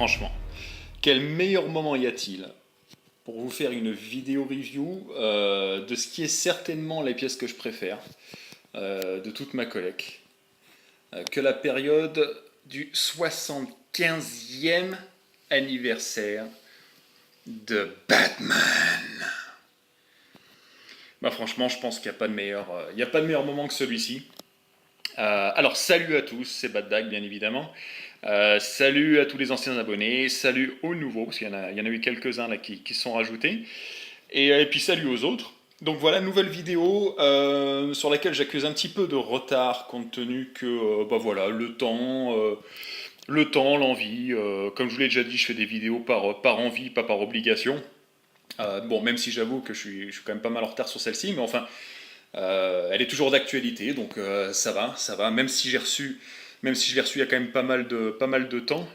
franchement. Quel meilleur moment y a-t-il pour vous faire une vidéo review de ce qui est certainement les pièces que je préfère de toute ma collecte que la période du 75e anniversaire de Batman. Bah franchement, je pense qu'il n'y a pas de meilleur, il y a pas de meilleur moment que celui-ci. Alors salut à tous, c'est Baddag bien évidemment. Salut à tous les anciens abonnés, salut aux nouveaux, parce qu'il y en a eu quelques-uns là qui sont rajoutés. Et puis salut aux autres. Donc voilà, nouvelle vidéo sur laquelle j'accuse un petit peu de retard compte tenu que bah voilà, l'envie. Comme je vous l'ai déjà dit, je fais des vidéos par envie, pas par obligation. Bon, même si j'avoue que je suis quand même pas mal en retard sur celle-ci, mais enfin, elle est toujours d'actualité, donc ça va. Même si je l'ai reçu il y a quand même pas mal de temps.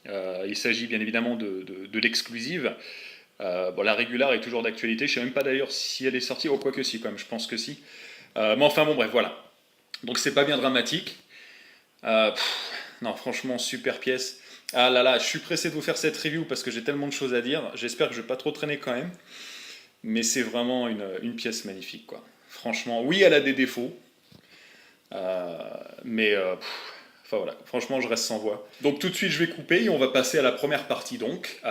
Il s'agit bien évidemment de l'exclusive. Bon, la régulière est toujours d'actualité. Je sais même pas d'ailleurs si elle est sortie. Oh, quoi que si, quand même. Je pense que si. Mais enfin, bon, bref, voilà. Donc c'est pas bien dramatique. Non, franchement, super pièce. Ah là là, je suis pressé de vous faire cette review parce que j'ai tellement de choses à dire. J'espère que je vais pas trop traîner quand même. Mais c'est vraiment une pièce magnifique, quoi. Franchement, oui, elle a des défauts. Mais enfin voilà, franchement, je reste sans voix. Donc tout de suite, je vais couper et on va passer à la première partie donc,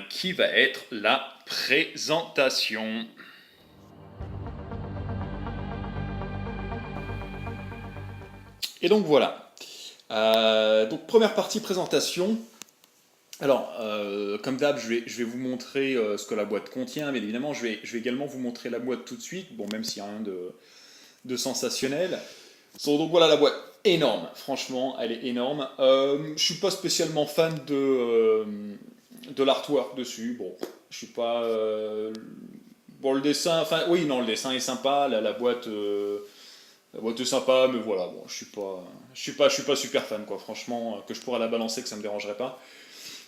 qui va être la présentation. Et donc voilà. Donc première partie présentation. Alors, comme d'hab, je vais vous montrer ce que la boîte contient, mais évidemment, je vais également vous montrer la boîte tout de suite, bon, même s'il n'y a rien de sensationnel. Donc voilà la boîte, énorme, franchement, elle est énorme. Je suis pas spécialement fan de l'artwork dessus, bon, je suis pas... bon, le dessin, enfin, oui, non, le dessin est sympa, la boîte est sympa, mais voilà, bon, je suis pas super fan, quoi, franchement, que je pourrais la balancer, que ça me dérangerait pas.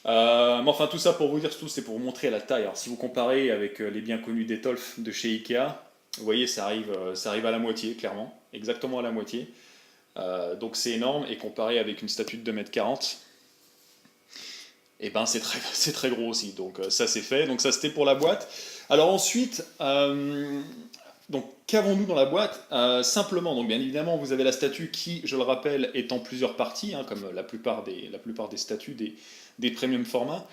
Mais enfin, tout ça pour vous dire, tout c'est pour vous montrer la taille. Alors, si vous comparez avec les bien connus Detolf de chez Ikea, vous voyez, ça arrive à la moitié, clairement, exactement à la moitié. Donc c'est énorme, et comparé avec une statue de 2,40 m, et ben c'est très gros aussi. Donc ça c'est fait. Donc ça c'était pour la boîte. Alors ensuite, donc qu'avons-nous dans la boîte? Simplement, donc bien évidemment, vous avez la statue qui, je le rappelle, est en plusieurs parties, hein, comme la plupart des statues des premium formats.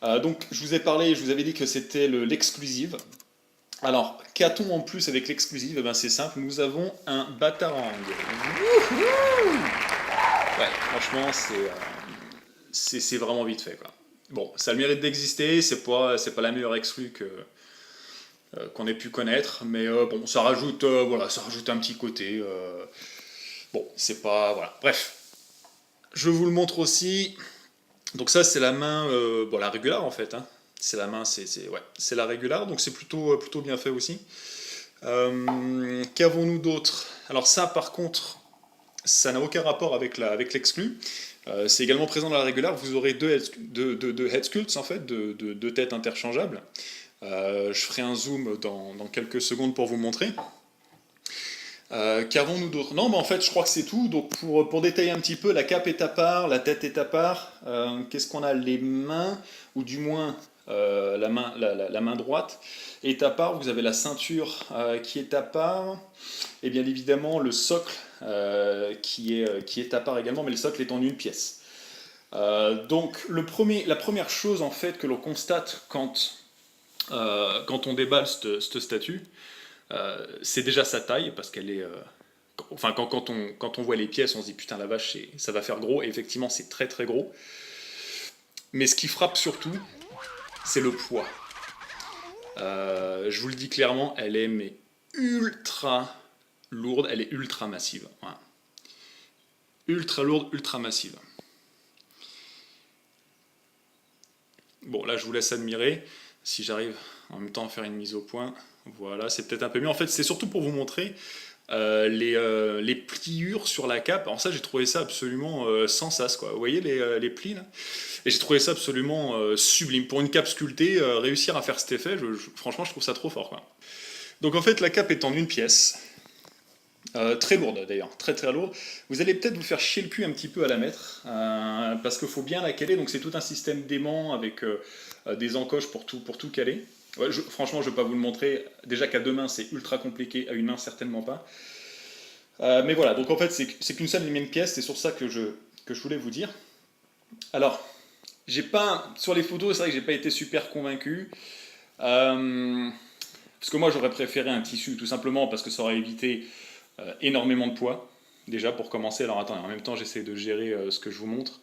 Donc je vous ai parlé, je vous avais dit que c'était l'exclusive. Alors, qu'a-t-on en plus avec l'exclusive? Eh ben, c'est simple, nous avons un Batarang. Ouais, franchement, c'est vraiment vite fait, quoi. Bon, ça a le mérite d'exister, c'est pas la meilleure exclue qu'on ait pu connaître, mais bon, ça rajoute un petit côté. Bon, c'est pas... Voilà, bref. Je vous le montre aussi. Donc ça, c'est la main, bon, la régulière en fait, hein. C'est la main, c'est la régulière, donc c'est plutôt bien fait aussi. Qu'avons-nous d'autre? Alors ça, par contre, ça n'a aucun rapport avec l'exclu. C'est également présent dans la régulière. Vous aurez deux head sculpts, en fait, deux têtes interchangeables. Je ferai un zoom dans quelques secondes pour vous montrer. Qu'avons-nous d'autre? Non, mais en fait, je crois que c'est tout. Donc, pour détailler un petit peu, la cape est à part, la tête est à part. Qu'est-ce qu'on a? Les mains, ou du moins la main droite est à part. Vous avez la ceinture qui est à part. Et bien évidemment, le socle qui est à part également, mais le socle est en une pièce. Donc, la première chose en fait que l'on constate quand on déballe cette statue, c'est déjà sa taille, parce qu'elle est... enfin, quand on voit les pièces, on se dit putain la vache, ça va faire gros, et effectivement c'est très très gros. Mais ce qui frappe surtout, c'est le poids. Je vous le dis clairement, elle est mais ultra lourde, elle est ultra massive. Voilà. Ultra lourde, ultra massive. Bon, là je vous laisse admirer, si j'arrive en même temps à faire une mise au point. Voilà, c'est peut-être un peu mieux. En fait, c'est surtout pour vous montrer les pliures sur la cape. Alors ça, j'ai trouvé ça absolument sans sas, quoi. Vous voyez les plis, là? Et j'ai trouvé ça absolument sublime. Pour une cape sculptée, réussir à faire cet effet, franchement, je trouve ça trop fort, quoi. Donc en fait, la cape est en une pièce. Très lourde d'ailleurs, très très lourde. Vous allez peut-être vous faire chier le cul un petit peu à la mettre, parce qu'il faut bien la caler, donc c'est tout un système d'aimant avec des encoches pour tout caler. Ouais, franchement, je ne vais pas vous le montrer. Déjà qu'à deux mains, c'est ultra compliqué, à une main, certainement pas. Mais voilà, donc en fait, c'est qu'une seule et même pièce, c'est sur ça que je voulais vous dire. Alors, j'ai pas, sur les photos, c'est vrai que j'ai pas été super convaincu. Euh, Parce que moi, j'aurais préféré un tissu, tout simplement parce que ça aurait évité énormément de poids. Déjà, pour commencer. Alors, attendez, en même temps, j'essaie de gérer ce que je vous montre.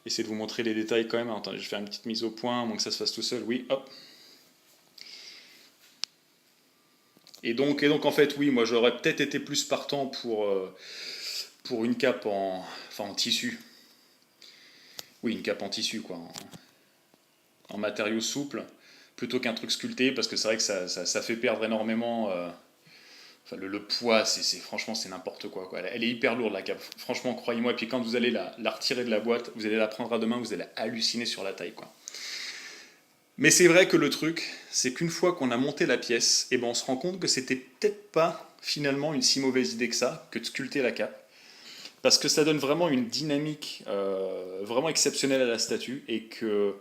Essayer de vous montrer les détails quand même. Alors, attendez, je vais faire une petite mise au point, donc ça se fasse tout seul. Oui, hop. Et donc en fait, oui, moi, j'aurais peut-être été plus partant pour une cape enfin, en tissu. Oui, une cape en tissu, quoi. En matériaux souples, plutôt qu'un truc sculpté, parce que c'est vrai que ça fait perdre énormément. Enfin, le poids, franchement, c'est n'importe quoi, quoi. Elle est hyper lourde, la cape. Franchement, croyez-moi. Et puis quand vous allez la retirer de la boîte, vous allez la prendre à deux mains, vous allez halluciner sur la taille, quoi. Mais c'est vrai que le truc, c'est qu'une fois qu'on a monté la pièce, eh ben on se rend compte que c'était peut-être pas finalement une si mauvaise idée que ça, que de sculpter la cape. Parce que ça donne vraiment une dynamique vraiment exceptionnelle à la statue et que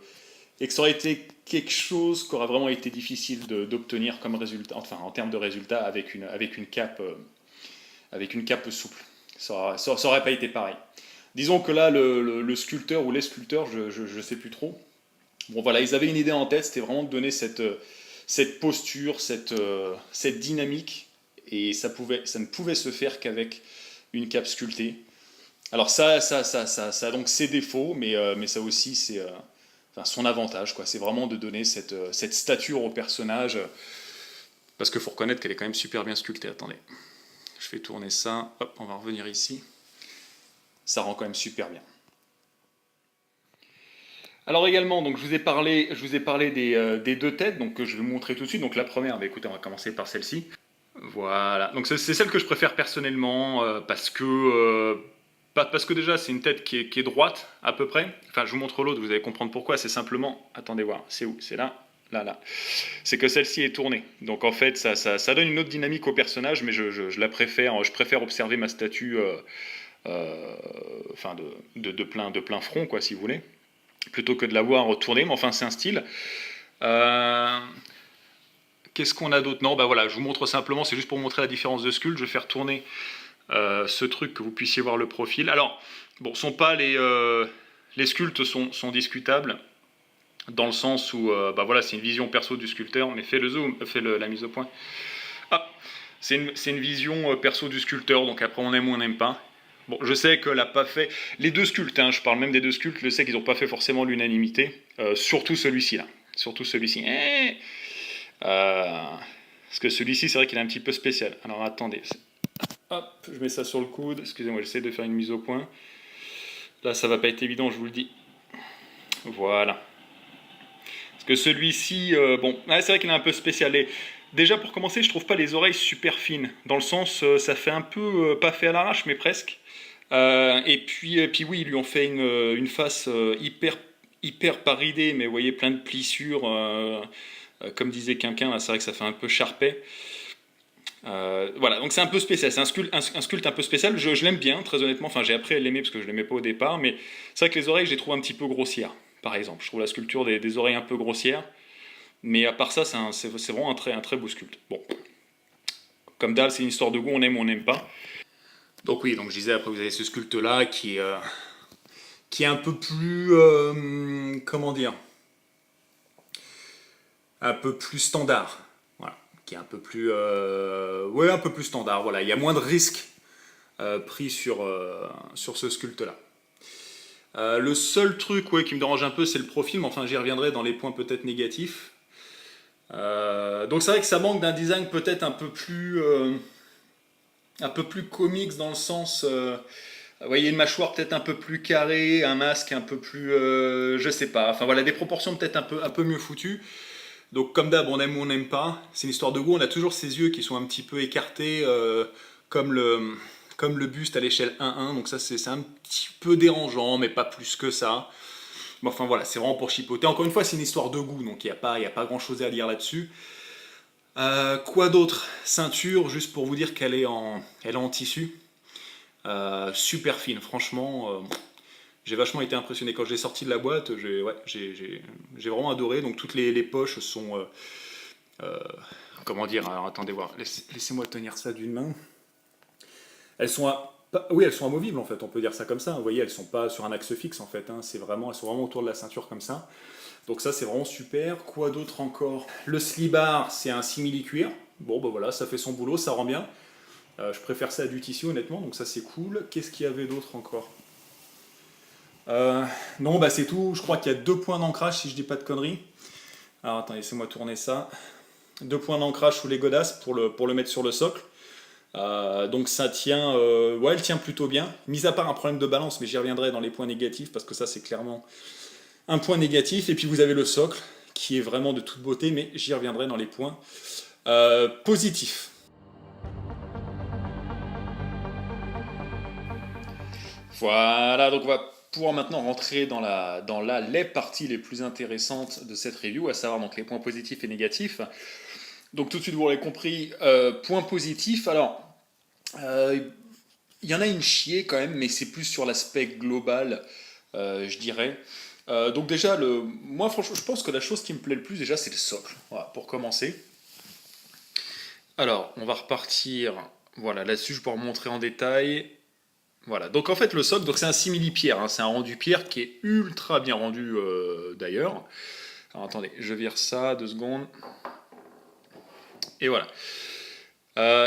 ça aurait été quelque chose qui aurait vraiment été difficile d'obtenir comme résultat, enfin en termes de résultat avec une cape souple. Ça aurait pas été pareil. Disons que là, le sculpteur ou les sculpteurs, je sais plus trop. Bon voilà, ils avaient une idée en tête, c'était vraiment de donner cette posture, cette dynamique, et ça ne pouvait se faire qu'avec une cape sculptée. Alors ça a donc ses défauts, mais ça aussi c'est enfin, son avantage, quoi. C'est vraiment de donner cette stature au personnage, parce qu'il faut reconnaître qu'elle est quand même super bien sculptée. Attendez, je fais tourner ça, hop, on va revenir ici. Ça rend quand même super bien. Alors également, donc je vous ai parlé des deux têtes, donc que je vais vous montrer tout de suite. Donc la première, bah, écoutez, on va commencer par celle-ci. Voilà, donc c'est celle que je préfère personnellement parce que déjà c'est une tête qui est droite à peu près. Enfin, je vous montre l'autre, vous allez comprendre pourquoi. C'est simplement, attendez voir, c'est où? C'est là, là, là. C'est que celle-ci est tournée. Donc en fait, ça donne une autre dynamique au personnage, mais je la préfère. Je préfère observer ma statue, enfin de plein front, quoi, si vous voulez, plutôt que de la voir tourner. Mais enfin, c'est un style. Euh, Qu'est-ce qu'on a d'autre? Non, bah voilà, je vous montre simplement, c'est juste pour montrer la différence de sculpte. Je vais faire tourner ce truc que vous puissiez voir le profil. Alors, bon, sont pas les sculptes sont discutables dans le sens où, bah voilà, c'est une vision perso du sculpteur, mais fais le zoom, la mise au point. Ah, c'est une vision perso du sculpteur, donc après on aime ou on n'aime pas. Bon, je sais que l'a pas fait. Les deux sculptes, hein, je parle même des deux sculptes, je sais qu'ils n'ont pas fait forcément l'unanimité. Surtout celui-ci là. Surtout celui-ci. Parce que celui-ci, c'est vrai qu'il est un petit peu spécial. Alors attendez. Hop, je mets ça sur le coude. Excusez-moi, j'essaie de faire une mise au point. Là, ça va pas être évident, je vous le dis. Voilà. Parce que celui-ci, bon, c'est vrai qu'il est un peu spécial. Et déjà, pour commencer, je trouve pas les oreilles super fines. Dans le sens, ça fait un peu, pas fait à l'arrache, mais presque. Et puis oui, ils lui ont fait une face hyper paridée, mais vous voyez, plein de plissures. Comme disait quelqu'un, c'est vrai que ça fait un peu charpet. Voilà, donc c'est un peu spécial, c'est un sculpte un peu spécial. Je l'aime bien, très honnêtement. Enfin, j'ai appris à l'aimer parce que je l'aimais pas au départ, mais c'est vrai que les oreilles, je les trouve un petit peu grossières, par exemple. Je trouve la sculpture des oreilles un peu grossières, mais à part ça, c'est vraiment un très beau sculpte. Bon, comme d'hab, c'est une histoire de goût, on aime ou on n'aime pas. Donc oui, donc je disais, après vous avez ce sculpte-là qui est un peu plus, comment dire, un peu plus standard. Voilà, qui est un peu plus, ouais, un peu plus standard. Voilà, il y a moins de risques pris sur ce sculpte-là. Le seul truc, ouais, qui me dérange un peu, c'est le profil, mais enfin j'y reviendrai dans les points peut-être négatifs. Donc c'est vrai que ça manque d'un design peut-être un peu plus comics dans le sens, vous voyez, une mâchoire peut-être un peu plus carrée, un masque un peu plus, je sais pas. Enfin voilà, des proportions peut-être un peu mieux foutues. Donc comme d'hab, on aime ou on n'aime pas. C'est une histoire de goût. On a toujours ces yeux qui sont un petit peu écartés, comme le buste à l'échelle 1-1. Donc ça, c'est un petit peu dérangeant, mais pas plus que ça. Mais enfin voilà, c'est vraiment pour chipoter. Encore une fois, c'est une histoire de goût, donc il n'y a pas grand-chose à dire là-dessus. Quoi d'autre? Ceinture, juste pour vous dire elle est en tissu. Super fine, franchement. J'ai vachement été impressionné quand je l'ai sorti de la boîte. J'ai vraiment adoré. Donc toutes les poches sont, euh, comment dire? Alors attendez voir. Laissez-moi tenir ça d'une main. Elles sont, oui, elles sont amovibles en fait. On peut dire ça comme ça. Vous voyez, elles sont pas sur un axe fixe en fait, hein. Elles sont vraiment autour de la ceinture comme ça. Donc ça c'est vraiment super. Quoi d'autre encore? Le slibard, c'est un simili-cuir. Bon bah voilà, ça fait son boulot, ça rend bien. Je préfère ça à du tissu honnêtement, donc ça c'est cool. Qu'est-ce qu'il y avait d'autre encore? Euh, non, bah c'est tout. Je crois qu'il y a deux points d'ancrage si je dis pas de conneries. Alors attends, laissez-moi tourner ça. Deux points d'ancrage sous les godasses pour le mettre sur le socle. Donc ça tient, ouais, elle tient plutôt bien. Mis à part un problème de balance, mais j'y reviendrai dans les points négatifs parce que ça c'est clairement un point négatif. Et puis vous avez le socle qui est vraiment de toute beauté, mais j'y reviendrai dans les points positifs. Voilà, donc on va pouvoir maintenant rentrer les parties les plus intéressantes de cette review, à savoir donc les points positifs et négatifs. Donc tout de suite, vous l'aurez compris, point positif. Alors, il y en a une chier quand même, mais c'est plus sur l'aspect global, je dirais. Donc déjà, moi franchement, je pense que la chose qui me plaît le plus déjà, c'est le socle. Voilà, pour commencer. Alors, on va repartir. Voilà, là-dessus, je vais pouvoir montrer en détail. Voilà, donc en fait le socle, donc c'est un simili-pierre, hein, c'est un rendu pierre qui est ultra bien rendu d'ailleurs. Alors attendez, je vire ça, 2 secondes. Et voilà.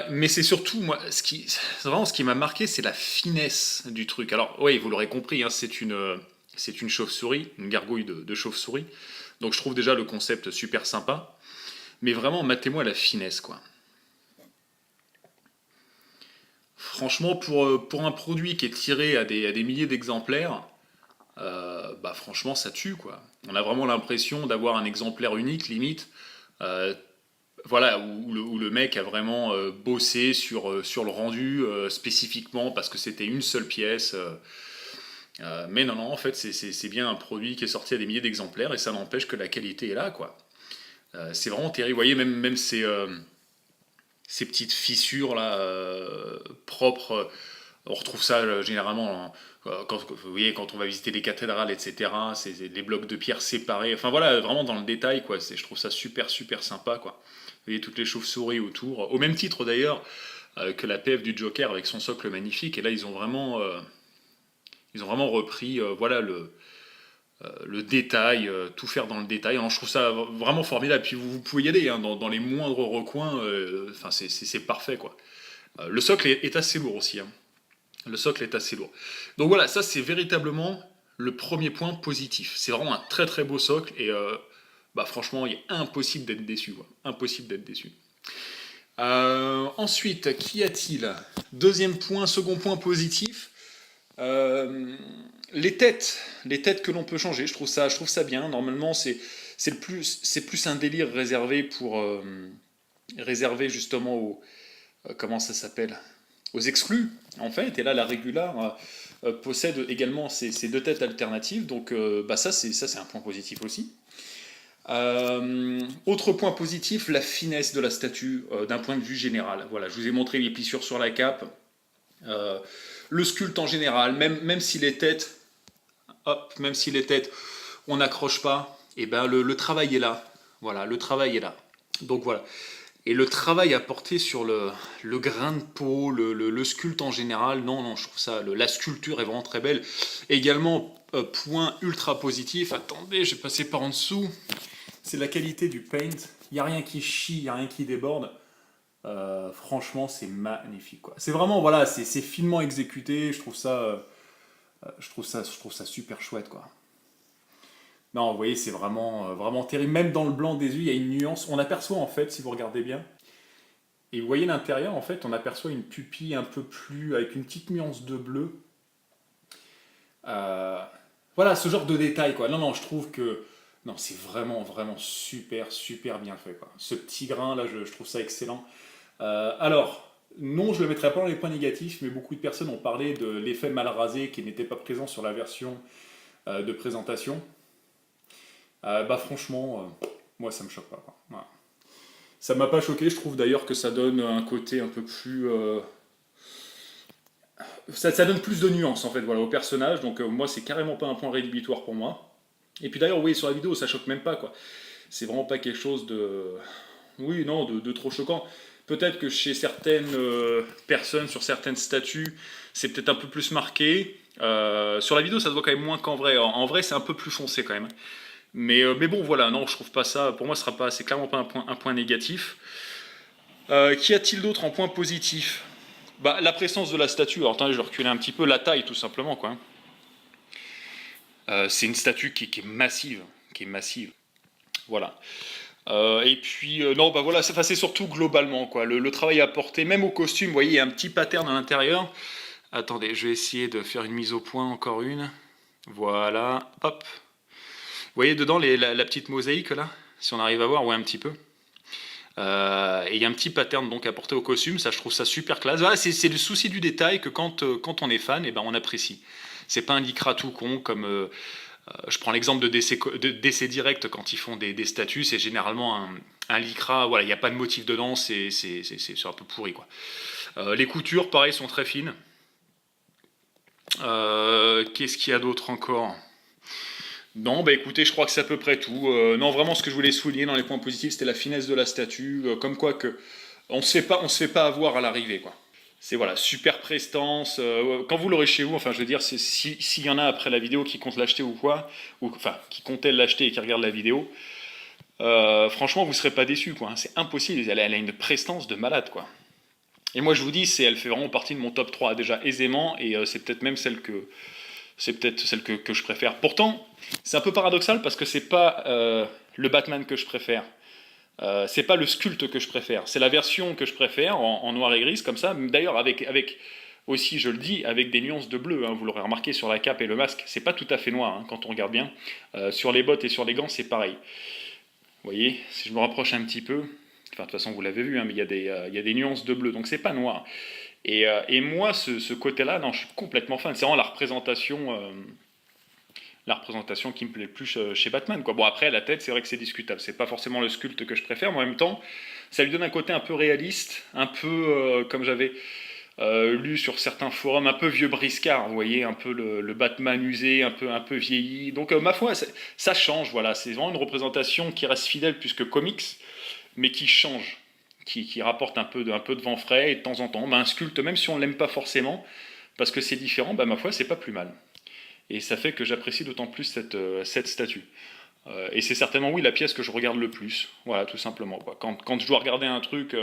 Mais c'est surtout, moi, vraiment ce qui m'a marqué, c'est la finesse du truc. Alors oui, vous l'aurez compris, hein, c'est une chauve-souris, une gargouille de chauve-souris. Donc je trouve déjà le concept super sympa. Mais vraiment, matez-moi la finesse, quoi. Franchement, pour un produit qui est tiré à des milliers d'exemplaires, bah franchement ça tue quoi. On a vraiment l'impression d'avoir un exemplaire unique limite, euh, voilà où le mec a vraiment bossé sur le rendu spécifiquement parce que c'était une seule pièce. Mais non non en fait c'est bien un produit qui est sorti à des milliers d'exemplaires et ça n'empêche que la qualité est là quoi. C'est vraiment terrible. Vous voyez même ces petites fissures là propres. On retrouve ça généralement vous voyez, quand on va visiter les cathédrales, etc. C'est des blocs de pierre séparés. Enfin voilà, vraiment dans le détail, quoi. Je trouve ça super, super sympa, quoi. Vous voyez toutes les chauves-souris autour. Au même titre d'ailleurs que la PF du Joker avec son socle magnifique. Et là, ils ont vraiment repris voilà, le détail, tout faire dans le détail. Alors, je trouve ça vraiment formidable. Puis vous pouvez y aller hein, dans les moindres recoins. Enfin, c'est parfait, quoi. Le socle est assez lourd aussi. Hein. Le socle est assez lourd. Donc voilà, ça c'est véritablement le premier point positif. C'est vraiment un très très beau socle et bah franchement, il est impossible d'être déçu. Quoi. Impossible d'être déçu. Ensuite, qu'y a-t-il? Deuxième point, second point positif. euh, les têtes que l'on peut changer, je trouve ça bien. Normalement, c'est plus un délire réservé pour réservé justement aux comment ça s'appelle aux exclus, en fait. Et là, la Régular possède également ces deux têtes alternatives. Donc, bah ça, c'est un point positif aussi. Autre point positif, la finesse de la statue d'un point de vue général. Voilà, je vous ai montré les plissures sur la cape. Euh, le sculpte en général, même si les têtes, hop, même si les têtes, on n'accroche pas, et ben le travail est là. Voilà, le travail est là. Donc voilà. Et le travail apporté sur le grain de peau, le sculpte en général, non, non, je trouve ça, la sculpture est vraiment très belle. Également, point ultra positif, attendez, j'ai passé par en dessous, c'est la qualité du paint. Il n'y a rien qui chie, il n'y a rien qui déborde. Franchement, c'est magnifique, quoi. C'est vraiment, voilà, c'est finement exécuté, je trouve ça super chouette, quoi. Non, vous voyez, c'est vraiment, vraiment terrible. Même dans le blanc des yeux, il y a une nuance. On aperçoit en fait, si vous regardez bien, et vous voyez l'intérieur, en fait, on aperçoit une pupille un peu plus, avec une petite nuance de bleu. Euh, voilà, ce genre de détail, quoi. Non, non, je trouve que, non, c'est vraiment, vraiment super, super bien fait, quoi. Ce petit grain, là, je trouve ça excellent. Alors, non, je ne le mettrai pas dans les points négatifs, mais beaucoup de personnes ont parlé de l'effet mal rasé qui n'était pas présent sur la version de présentation. Bah franchement, moi ça me choque pas. Quoi. Voilà. Ça m'a pas choqué, je trouve d'ailleurs que ça donne un côté un peu plus... ça donne plus de nuances en fait voilà, au personnage, donc moi c'est carrément pas un point rédhibitoire pour moi. Et puis d'ailleurs, oui, sur la vidéo, ça choque même pas quoi. C'est vraiment pas quelque chose de... Oui, non, de trop choquant. Peut-être que chez certaines personnes, sur certaines statues, c'est peut-être un peu plus marqué. Sur la vidéo, ça se voit quand même moins qu'en vrai. En vrai, c'est un peu plus foncé quand même. Mais bon, voilà, non, je trouve pas ça. Pour moi, ce sera pas, c'est clairement pas un point négatif. Qu'y a-t-il d'autre en point positif? Bah, la présence de la statue. Alors, attendez, je vais reculer un petit peu. La taille, tout simplement, quoi. C'est une statue qui est massive, qui est massive. Voilà. Et puis, non, bah voilà, c'est surtout globalement, quoi. Le travail apporté, même au costume, vous voyez, il y a un petit pattern à l'intérieur. Attendez, je vais essayer de faire une mise au point, encore une. Voilà, hop. Vous voyez dedans la petite mosaïque, là? Si on arrive à voir, ouais, un petit peu. Et il y a un petit pattern donc apporté au costume, ça je trouve ça super classe. Voilà, c'est le souci du détail que quand on est fan, et ben, on apprécie. C'est pas un lycra tout con comme... je prends l'exemple de DC Direct quand ils font des statues, c'est généralement un lycra, voilà, il n'y a pas de motif dedans, c'est un peu pourri quoi. Les coutures, pareil, sont très fines. Qu'est-ce qu'il y a d'autre encore? Non, bah écoutez, je crois que c'est à peu près tout. Non, vraiment, ce que je voulais souligner dans les points positifs, c'était la finesse de la statue, comme quoi que on se fait pas avoir à l'arrivée, quoi. C'est voilà, super prestance. Quand vous l'aurez chez vous, enfin, je veux dire, s'il y en a après la vidéo qui compte l'acheter ou quoi, ou enfin, qui comptait l'acheter et qui regarde la vidéo, franchement, vous serez pas déçus, quoi. Hein. C'est impossible. Elle a une prestance de malade, quoi. Et moi, je vous dis, elle fait vraiment partie de mon top 3 déjà aisément, et c'est peut-être celle que je préfère. Pourtant, c'est un peu paradoxal parce que c'est pas le Batman que je préfère. C'est pas le sculpte que je préfère. C'est la version que je préfère en noir et gris, comme ça. D'ailleurs, avec aussi, je le dis, avec des nuances de bleu. Hein, vous l'aurez remarqué sur la cape et le masque, c'est pas tout à fait noir hein, quand on regarde bien. Sur les bottes et sur les gants, c'est pareil. Vous voyez, si je me rapproche un petit peu, enfin de toute façon vous l'avez vu, hein, mais il y a des nuances de bleu, donc c'est pas noir. Et moi, ce côté-là, non, je suis complètement fan. C'est vraiment la représentation qui me plaît le plus chez Batman. Quoi. Bon, après, la tête, c'est vrai que c'est discutable. C'est pas forcément le sculpte que je préfère, mais en même temps, ça lui donne un côté un peu réaliste, un peu comme j'avais lu sur certains forums, un peu vieux briscard, vous voyez, un peu le Batman usé, un peu vieilli. Donc, ma foi, ça change, voilà. C'est vraiment une représentation qui reste fidèle plus que comics, mais qui change. Qui rapporte un peu de vent frais et de temps en temps, un sculpte, même si on ne l'aime pas forcément, parce que c'est différent, ma foi, c'est pas plus mal. Et ça fait que j'apprécie d'autant plus cette statue. Et c'est certainement, oui, la pièce que je regarde le plus. Voilà, tout simplement. Quoi. Quand je dois regarder un truc,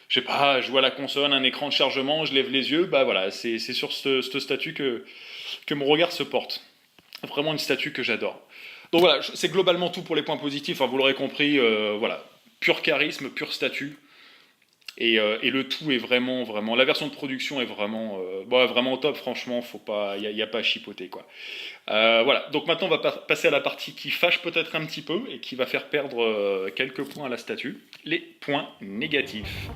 je sais pas, je vois la console, un écran de chargement, je lève les yeux, bah voilà, c'est sur cette statue que mon regard se porte. Vraiment une statue que j'adore. Donc voilà, c'est globalement tout pour les points positifs. Enfin, vous l'aurez compris, voilà, pur charisme, pure statue. Et le tout est vraiment. La version de production est vraiment top. Franchement, il y a pas à chipoter quoi. Voilà. Donc maintenant, on va passer à la partie qui fâche peut-être un petit peu et qui va faire perdre quelques points à la statue. Les points négatifs.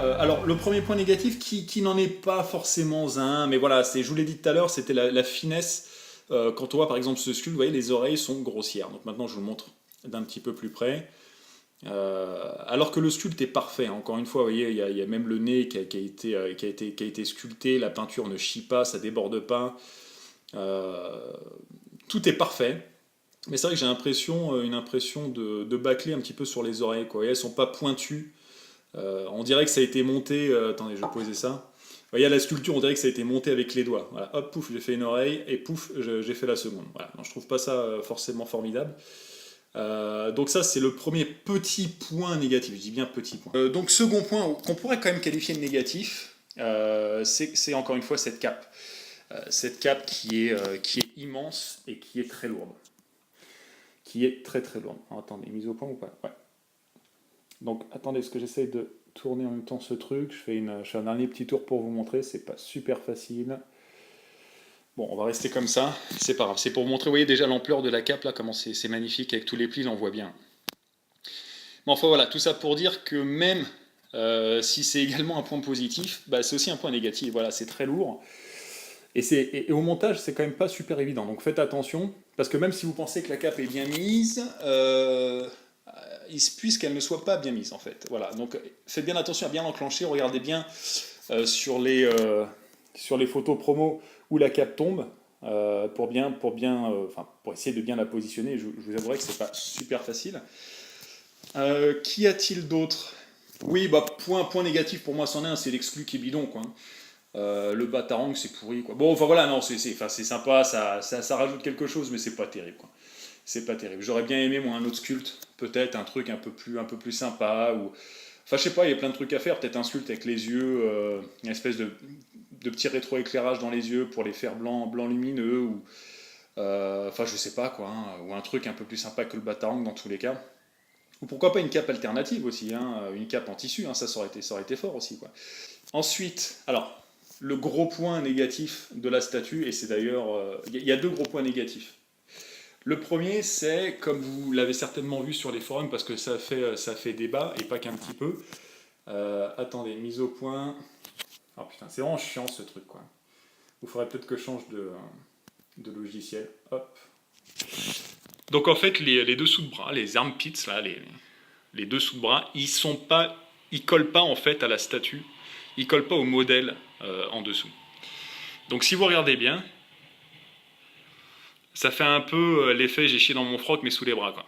Alors le premier point négatif qui n'en est pas forcément un, mais voilà, je vous l'ai dit tout à l'heure, c'était la finesse. Quand on voit par exemple ce sculpte, vous voyez, les oreilles sont grossières. Donc maintenant, je vous le montre d'un petit peu plus près. Alors que le sculpte est parfait, hein. Encore une fois, vous voyez, il y a même le nez qui a été sculpté, la peinture ne chie pas, ça déborde pas. Tout est parfait. Mais c'est vrai que j'ai une impression de bâcler un petit peu sur les oreilles. Quoi. Vous voyez, elles sont pas pointues. On dirait que ça a été monté. Attendez, je vais poser ça. Vous voyez, la sculpture, on dirait que ça a été monté avec les doigts. Voilà, hop, pouf, j'ai fait une oreille et pouf, j'ai fait la seconde. Voilà. Non, je trouve pas ça forcément formidable. Donc ça c'est le premier petit point négatif, je dis bien petit point. Donc second point qu'on pourrait quand même qualifier de négatif, c'est encore une fois cette cape. Cette cape qui est immense et qui est très lourde. Qui est très très lourde. Alors, attendez, mise au point ou pas? Ouais. Donc attendez, est-ce que j'essaie de tourner en même temps ce truc, je fais un dernier petit tour pour vous montrer, c'est pas super facile. Bon, on va rester comme ça, c'est pas grave. C'est pour vous montrer, vous voyez déjà l'ampleur de la cape, là, comment c'est magnifique, avec tous les plis, on voit bien. Mais enfin voilà, tout ça pour dire que même si c'est également un point positif, bah, c'est aussi un point négatif. Voilà, c'est très lourd. Et au montage, c'est quand même pas super évident. Donc faites attention, parce que même si vous pensez que la cape est bien mise, il se puisse qu'elle ne soit pas bien mise en fait. Voilà, donc faites bien attention à bien l'enclencher, regardez bien sur les photos promo où la cape tombe, pour essayer de bien la positionner. Je vous avouerai que c'est pas super facile. Qu'y a-t-il d'autre? Oui, bah point négatif pour moi, c'en est un, c'est l'exclu qui est bidon, quoi. Le Batarang, c'est pourri, quoi. Bon, enfin voilà, non, c'est sympa, ça rajoute quelque chose, mais c'est pas terrible, quoi. C'est pas terrible. J'aurais bien aimé, moi, un autre sculpte, peut-être un truc un peu plus sympa, ou... Enfin, je sais pas, il y a plein de trucs à faire, peut-être un sculpte avec les yeux, une espèce de petit rétroéclairage dans les yeux pour les faire blanc lumineux, ou... Enfin, je sais pas, quoi, hein, ou un truc un peu plus sympa que le Batarang dans tous les cas. Ou pourquoi pas une cape alternative aussi, hein, une cape en tissu, hein, ça aurait été fort aussi, quoi. Ensuite, alors, le gros point négatif de la statue, et c'est d'ailleurs... Il y a deux gros points négatifs. Le premier, c'est, comme vous l'avez certainement vu sur les forums, parce que ça fait débat, et pas qu'un petit peu. Attendez, mise au point... Oh putain, c'est vraiment chiant ce truc, quoi. Il faudrait peut-être que je change de logiciel. Hop. Donc en fait, les dessous de bras, les armpits, là, les dessous de bras, ils collent pas en fait à la statue, ils collent pas au modèle en dessous. Donc si vous regardez bien, ça fait un peu l'effet j'ai chié dans mon froc mais sous les bras, quoi.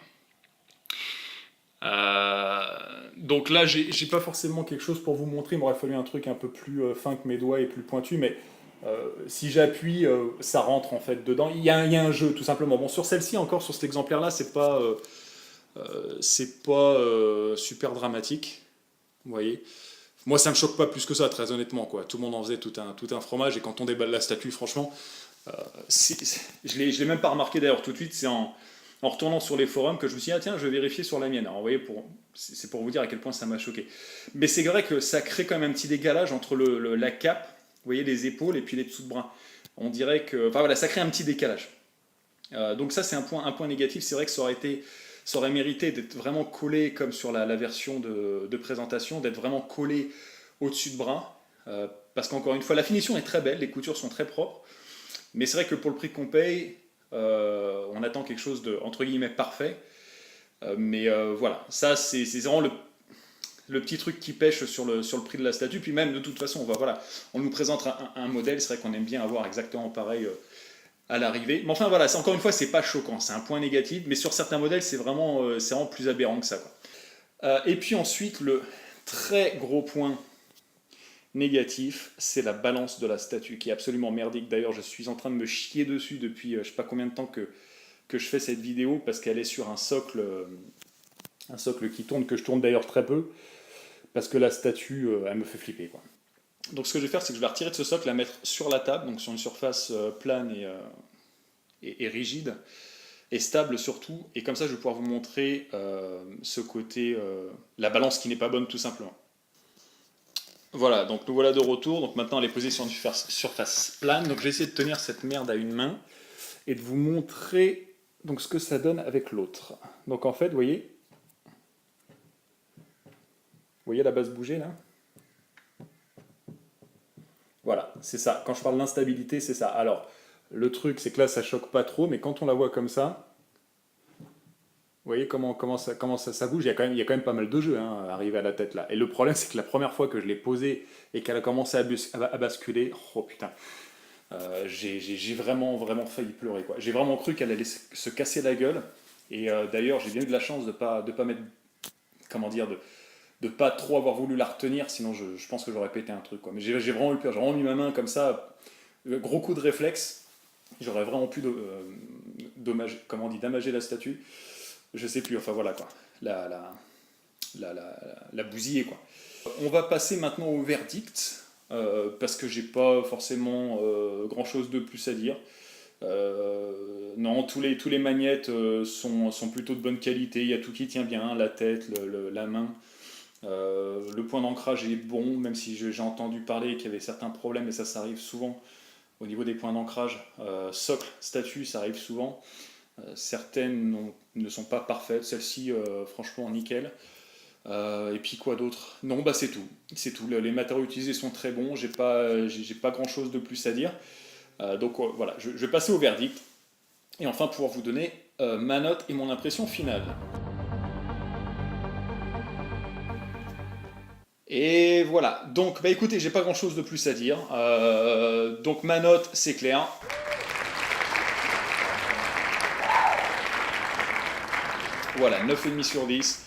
Donc là, j'ai pas forcément quelque chose pour vous montrer, il m'aurait fallu un truc un peu plus fin que mes doigts et plus pointu, mais si j'appuie, ça rentre en fait dedans. Il y a un jeu tout simplement. Bon, sur celle-ci encore, sur cet exemplaire-là, c'est pas super dramatique, vous voyez. Moi, ça me choque pas plus que ça, très honnêtement, quoi. Tout le monde en faisait tout un fromage, et quand on déballe la statue, franchement, je l'ai même pas remarqué d'ailleurs tout de suite. C'est en retournant sur les forums que je me suis dit, ah tiens, je vais vérifier sur la mienne. Alors, vous voyez, c'est pour vous dire à quel point ça m'a choqué. Mais c'est vrai que ça crée quand même un petit décalage entre la cape, vous voyez, les épaules et puis les dessous de bras. On dirait que, enfin voilà, ça crée un petit décalage. Donc ça, c'est un point négatif. C'est vrai que ça aurait mérité d'être vraiment collé comme sur la version de présentation, d'être vraiment collé au-dessus de bras. Parce qu'encore une fois, la finition est très belle, les coutures sont très propres. Mais c'est vrai que pour le prix qu'on paye, on attend quelque chose de, entre guillemets, parfait. Mais voilà, ça c'est vraiment le petit truc qui pêche sur le prix de la statue. Puis même, de toute façon, on nous présente un modèle, c'est vrai qu'on aime bien avoir exactement pareil à l'arrivée. Mais enfin voilà, encore une fois, c'est pas choquant, c'est un point négatif, mais sur certains modèles, c'est vraiment plus aberrant que ça, quoi. Et puis ensuite, le très gros point négatif, c'est la balance de la statue, qui est absolument merdique. D'ailleurs, je suis en train de me chier dessus depuis je sais pas combien de temps que je fais cette vidéo, parce qu'elle est sur un socle qui tourne, que je tourne d'ailleurs très peu, parce que la statue, elle me fait flipper, quoi. Donc ce que je vais faire, c'est que je vais la retirer de ce socle, la mettre sur la table, donc sur une surface plane et rigide, et stable surtout, et comme ça je vais pouvoir vous montrer ce côté, la balance qui n'est pas bonne tout simplement. Voilà, donc nous voilà de retour, donc maintenant elle est posée sur une surface plane, donc je vais essayer de tenir cette merde à une main, et de vous montrer donc ce que ça donne avec l'autre. Donc en fait, vous voyez la base bouger là? Voilà, c'est ça. Quand je parle d'instabilité, c'est ça. Alors, le truc, c'est que là, ça choque pas trop, mais quand on la voit comme ça, vous voyez comment ça bouge. Il y a quand même pas mal de jeux, hein, arrivé à la tête là. Et le problème, c'est que la première fois que je l'ai posée et qu'elle a commencé à basculer, oh putain, j'ai vraiment failli pleurer, quoi. J'ai vraiment cru qu'elle allait se casser la gueule. Et d'ailleurs, j'ai bien eu de la chance de pas mettre, comment dire, de pas trop avoir voulu la retenir, sinon je pense que j'aurais pété un truc, quoi. Mais j'ai vraiment eu peur, j'ai vraiment mis ma main comme ça, gros coup de réflexe, j'aurais vraiment pu damager la statue, je sais plus, enfin voilà, quoi, la bousiller, quoi. On va passer maintenant au verdict, parce que j'ai pas forcément grand chose de plus à dire. Non, tous les magnettes sont plutôt de bonne qualité, il y a tout qui tient bien, la tête, la main. Le point d'ancrage est bon, même si j'ai entendu parler qu'il y avait certains problèmes, et ça arrive souvent au niveau des points d'ancrage. Socle, statue, ça arrive souvent. Certaines ne sont pas parfaites, celle-ci, franchement, nickel. Et puis quoi d'autre? Non, bah c'est tout. C'est tout. Les matériaux utilisés sont très bons, j'ai pas grand-chose de plus à dire. Donc voilà, je vais passer au verdict, et enfin pouvoir vous donner ma note et mon impression finale. Et voilà, donc bah écoutez, j'ai pas grand chose de plus à dire. Donc ma note, c'est clair. Voilà, 9,5 sur 10.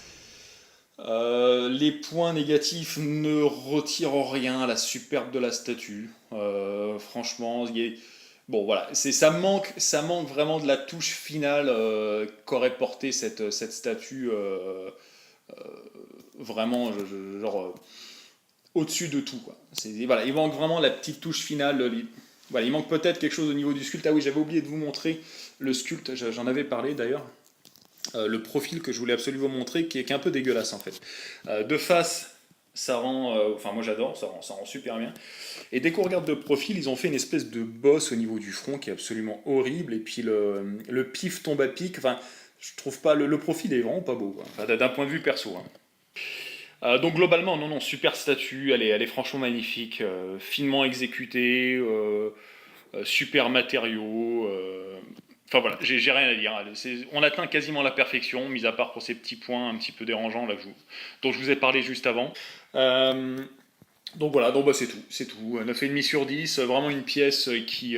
Les points négatifs ne retirent rien à la superbe de la statue. Franchement, bon voilà, ça manque vraiment de la touche finale qu'aurait porté cette statue vraiment genre au-dessus de tout quoi. Voilà, il manque vraiment la petite touche finale. Voilà, il manque peut-être quelque chose au niveau du sculpte. Ah oui, j'avais oublié de vous montrer le sculpte. J'en avais parlé d'ailleurs. Le profil que je voulais absolument vous montrer, qui est un peu dégueulasse en fait. De face, ça rend, enfin moi j'adore, ça rend super bien. Et dès qu'on regarde de profil, ils ont fait une espèce de bosse au niveau du front qui est absolument horrible. Et puis le pif tombe à pic. Enfin, je trouve pas le profil est vraiment pas beau, quoi. Enfin, d'un point de vue perso, hein. Donc globalement, non, non, super statue, elle est franchement magnifique, finement exécutée, super matériaux. Enfin voilà, j'ai rien à dire. On atteint quasiment la perfection, mis à part pour ces petits points un petit peu dérangeants là, dont je vous ai parlé juste avant. Euh, donc voilà, donc bah, c'est tout. 9,5 sur 10, vraiment une pièce qui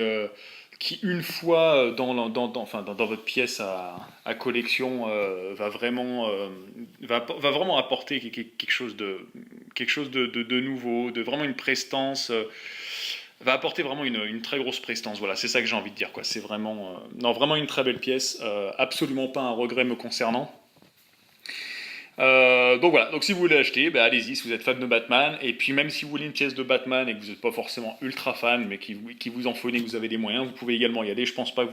une fois enfin, dans votre pièce à collection, va vraiment apporter quelque chose de nouveau, de vraiment une prestance. Va apporter vraiment une très grosse prestance. Voilà, c'est ça que j'ai envie de dire, quoi. C'est vraiment, non, vraiment une très belle pièce. Absolument pas un regret me concernant. Donc voilà, donc si vous voulez l'acheter, bah, allez-y si vous êtes fan de Batman. Et puis même si vous voulez une pièce de Batman et que vous n'êtes pas forcément ultra fan, mais qui vous en faut et que vous avez des moyens, vous pouvez également y aller. Je pense pas que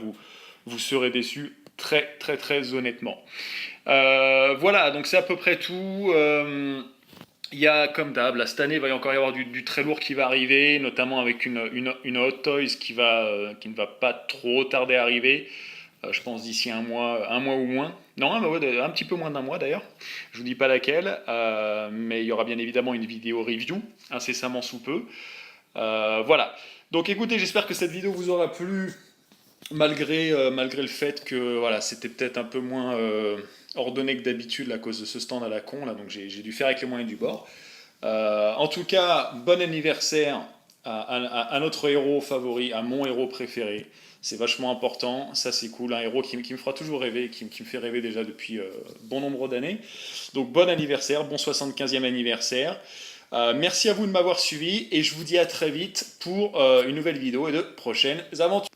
vous serez déçu, très très très honnêtement. Voilà, donc c'est à peu près tout. Il y a, comme d'hab, là, cette année, il va y encore y avoir du très lourd qui va arriver, notamment avec une Hot Toys qui ne va pas trop tarder à arriver. Je pense d'ici un mois ou moins. Non, ouais, un petit peu moins d'un mois d'ailleurs. Je vous dis pas laquelle, mais il y aura bien évidemment une vidéo review incessamment sous peu. Voilà. Donc écoutez, j'espère que cette vidéo vous aura plu, malgré le fait que voilà, c'était peut-être un peu moins ordonné que d'habitude à cause de ce stand à la con là, donc j'ai dû faire avec les moyens du bord. En tout cas, bon anniversaire à notre héros favori, à mon héros préféré. C'est vachement important, ça c'est cool, un héros qui me fera toujours rêver, qui me fait rêver déjà depuis bon nombre d'années. Donc bon anniversaire, bon 75e anniversaire. Merci à vous de m'avoir suivi et je vous dis à très vite pour une nouvelle vidéo et de prochaines aventures.